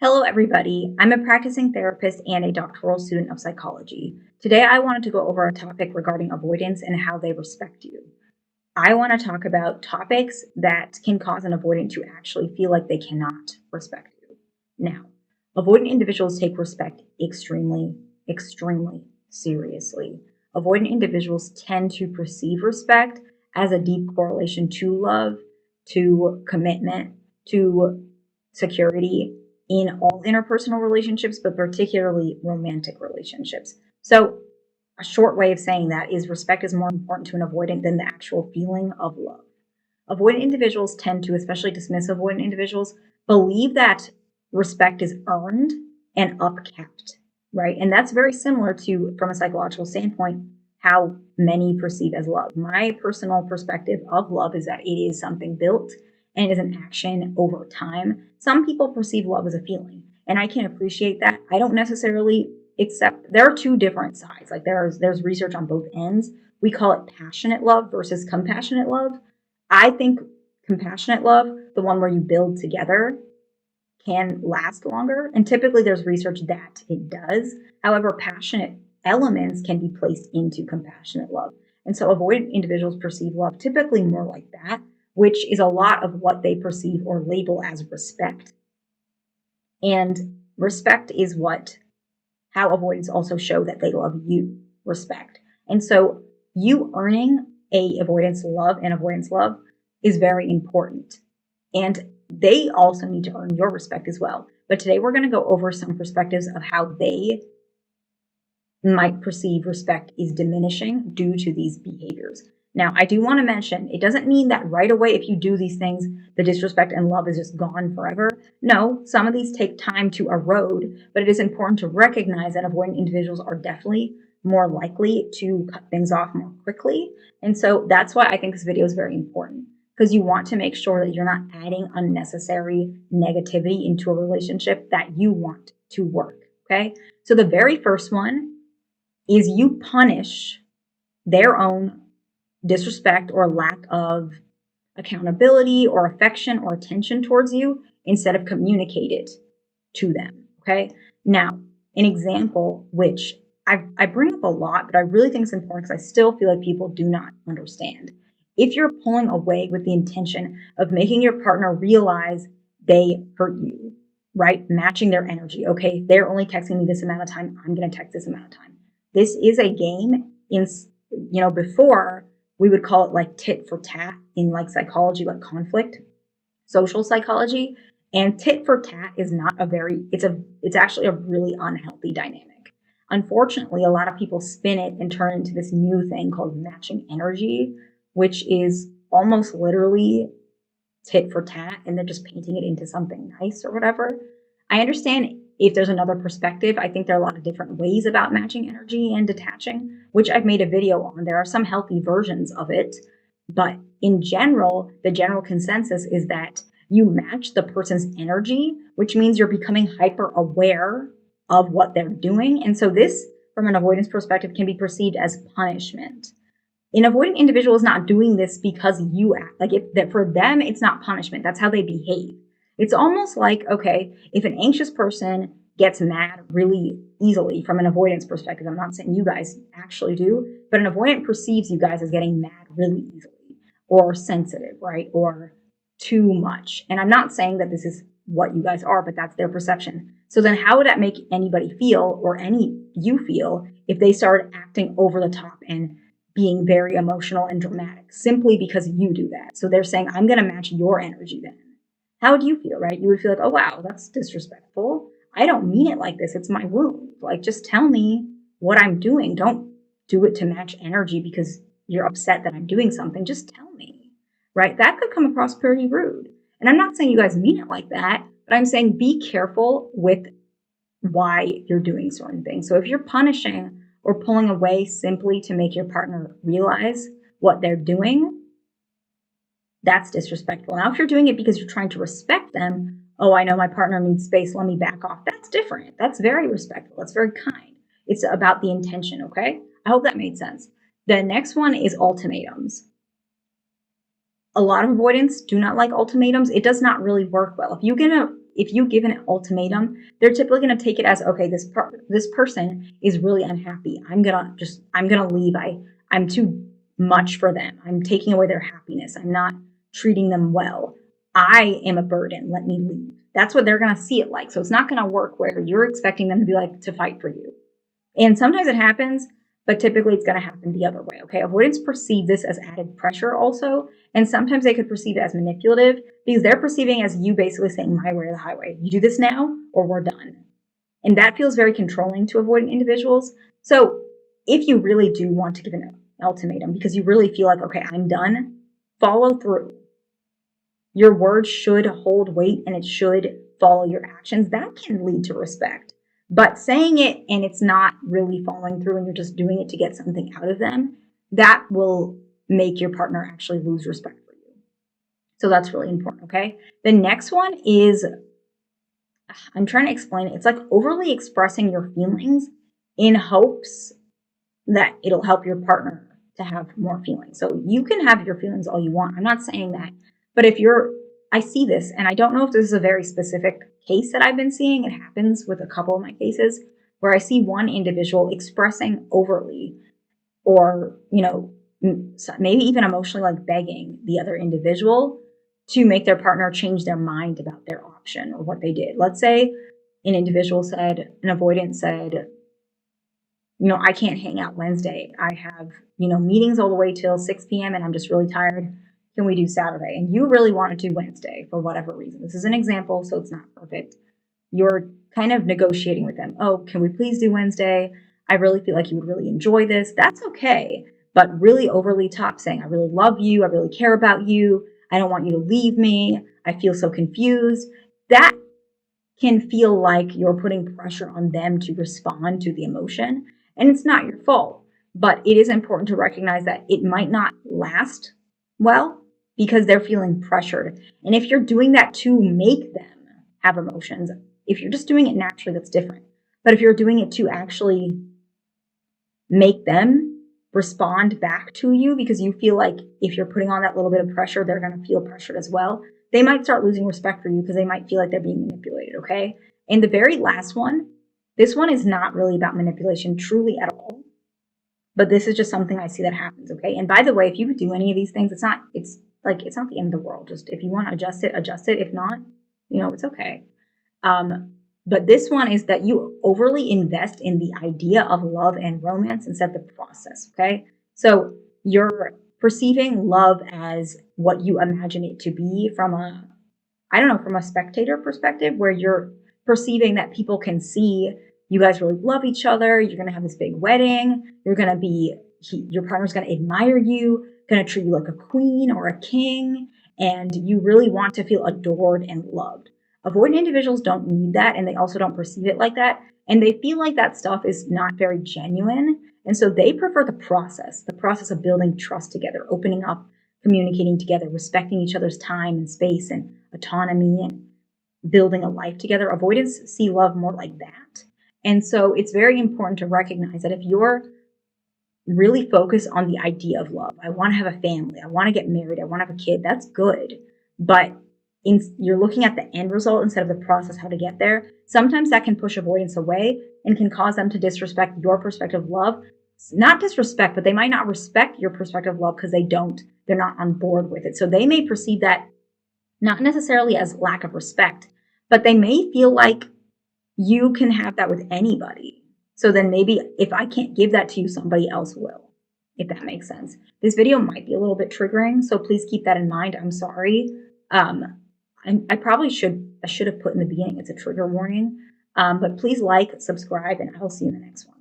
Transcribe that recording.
Hello, everybody. I'm a practicing therapist and a doctoral student of psychology. Today, I wanted to go over a topic regarding avoidance and how they respect you. I want to talk about topics that can cause an avoidant to actually feel like they cannot respect you. Now, avoidant individuals take respect extremely, extremely seriously. Avoidant individuals tend to perceive respect as a deep correlation to love, to commitment, to security in all interpersonal relationships, but particularly romantic relationships. So, a short way of saying that is respect is more important to an avoidant than the actual feeling of love. Avoidant individuals tend to, especially dismissive avoidant individuals, believe that respect is earned and upkept, right? And that's very similar to, from a psychological standpoint, how many perceive as love. My personal perspective of love is that it is something built and it is an action over time. Some people perceive love as a feeling, and I can appreciate that. I don't necessarily accept. There are two different sides. Like there's research on both ends. We call it passionate love versus compassionate love. I think compassionate love, the one where you build together, can last longer. And typically there's research that it does. However, passionate elements can be placed into compassionate love. And so avoidant individuals perceive love typically more like that, which is a lot of what they perceive or label as respect. And respect is how avoidants also show that they love you, respect. And so you earning a avoidance love and avoidance love is very important. And they also need to earn your respect as well. But today we're going to go over some perspectives of how they might perceive respect is diminishing due to these behaviors. Now, I do want to mention, it doesn't mean that right away, if you do these things, the disrespect and love is just gone forever. No, some of these take time to erode, but it is important to recognize that avoidant individuals are definitely more likely to cut things off more quickly. And so that's why I think this video is very important, because you want to make sure that you're not adding unnecessary negativity into a relationship that you want to work. Okay. So the very first one is you punish their own disrespect or lack of accountability or affection or attention towards you instead of communicate it to them. Okay. Now, an example, which I bring up a lot, but I really think it's important because I still feel like people do not understand. If you're pulling away with the intention of making your partner realize they hurt you, right? Matching their energy. Okay. They're only texting me this amount of time. I'm going to text this amount of time. This is a game before we would call it like tit for tat in like psychology, like conflict, social psychology. And tit for tat is not it's actually a really unhealthy dynamic. Unfortunately, a lot of people spin it and turn it into this new thing called matching energy, which is almost literally tit for tat, and they're just painting it into something nice or whatever. I understand if there's another perspective. I think there are a lot of different ways about matching energy and detaching, which I've made a video on. There are some healthy versions of it, but in general, the general consensus is that you match the person's energy, which means you're becoming hyper aware of what they're doing. And so this, from an avoidance perspective, can be perceived as punishment. An avoidant individual is not doing this because you act like it, that for them, it's not punishment. That's how they behave. It's almost like, okay, if an anxious person gets mad really easily from an avoidance perspective, I'm not saying you guys actually do, but an avoidant perceives you guys as getting mad really easily or sensitive, right? Or too much. And I'm not saying that this is what you guys are, but that's their perception. So then how would that make anybody feel, or you feel, if they started acting over the top and being very emotional and dramatic simply because you do that? So they're saying, I'm going to match your energy then. How would you feel, right? You would feel like, oh, wow, that's disrespectful. I don't mean it like this. It's my wound. Like, just tell me what I'm doing. Don't do it to match energy because you're upset that I'm doing something. Just tell me, right? That could come across pretty rude. And I'm not saying you guys mean it like that, but I'm saying be careful with why you're doing certain things. So if you're punishing or pulling away simply to make your partner realize what they're doing, that's disrespectful. Now, if you're doing it because you're trying to respect them, oh, I know my partner needs space, let me back off. That's different. That's very respectful. That's very kind. It's about the intention, okay? I hope that made sense. The next one is ultimatums. A lot of avoidants do not like ultimatums. It does not really work well. if you give an ultimatum, they're typically going to take it as, okay, this person is really unhappy. I'm going to leave. I'm too much for them. I'm taking away their happiness. I'm not treating them well. I am a burden. Let me leave. That's what they're going to see it like. So it's not going to work where you're expecting them to be like, to fight for you. And sometimes it happens, but typically it's going to happen the other way. Okay. Avoidance perceive this as added pressure also. And sometimes they could perceive it as manipulative because they're perceiving as you basically saying my way or the highway. You do this now or we're done. And that feels very controlling to avoidant individuals. So if you really do want to give an ultimatum because you really feel like, okay, I'm done, follow through. Your words should hold weight and it should follow your actions. That can lead to respect. But saying it and it's not really following through and you're just doing it to get something out of them, that will make your partner actually lose respect for you. So that's really important, okay? The next one is, I'm trying to explain it. It's like overly expressing your feelings in hopes that it'll help your partner to have more feelings. So you can have your feelings all you want. I'm not saying that. But I see this, and I don't know if this is a very specific case that I've been seeing. It happens with a couple of my cases where I see one individual expressing overly or, maybe even emotionally like begging the other individual to make their partner change their mind about their option or what they did. Let's say an avoidant said, I can't hang out Wednesday. I have, meetings all the way till 6 p.m. and I'm just really tired. Can we do Saturday? And you really want to do Wednesday for whatever reason. This is an example, so it's not perfect. You're kind of negotiating with them. Oh, can we please do Wednesday? I really feel like you would really enjoy this. That's okay. But really overly top saying, I really love you. I really care about you. I don't want you to leave me. I feel so confused. That can feel like you're putting pressure on them to respond to the emotion. And it's not your fault. But it is important to recognize that it might not last well because they're feeling pressured. And if you're doing that to make them have emotions, if you're just doing it naturally, that's different. But if you're doing it to actually make them respond back to you because you feel like if you're putting on that little bit of pressure, they're going to feel pressured as well, they might start losing respect for you because they might feel like they're being manipulated, okay? And the very last one, this one is not really about manipulation truly at all. But this is just something I see that happens, okay? And by the way, if you do any of these things, it's not the end of the world. Just if you want to adjust it, adjust it. If not, it's okay. But this one is that you overly invest in the idea of love and romance instead of the process, okay? So you're perceiving love as what you imagine it to be from a spectator perspective, where you're perceiving that people can see you guys really love each other. You're going to have this big wedding. Your partner's going to admire you, going to treat you like a queen or a king, and you really want to feel adored and loved. Avoidant individuals don't need that, and they also don't perceive it like that, and they feel like that stuff is not very genuine, and so they prefer the process of building trust together, opening up, communicating together, respecting each other's time and space and autonomy, and building a life together. Avoidants see love more like that. And so it's very important to recognize that if you're really focused on the idea of love, I want to have a family, I want to get married, I want to have a kid, that's good. But you're looking at the end result instead of the process, how to get there. Sometimes that can push avoidance away and can cause them to disrespect your perspective of love. Not disrespect, but they might not respect your perspective of love because they're not on board with it. So they may perceive that not necessarily as lack of respect, but they may feel like you can have that with anybody. So then maybe if I can't give that to you, somebody else will, if that makes sense. This video might be a little bit triggering, so please keep that in mind. I'm sorry. I should have put in the beginning, it's a trigger warning. But please like, subscribe, and I'll see you in the next one.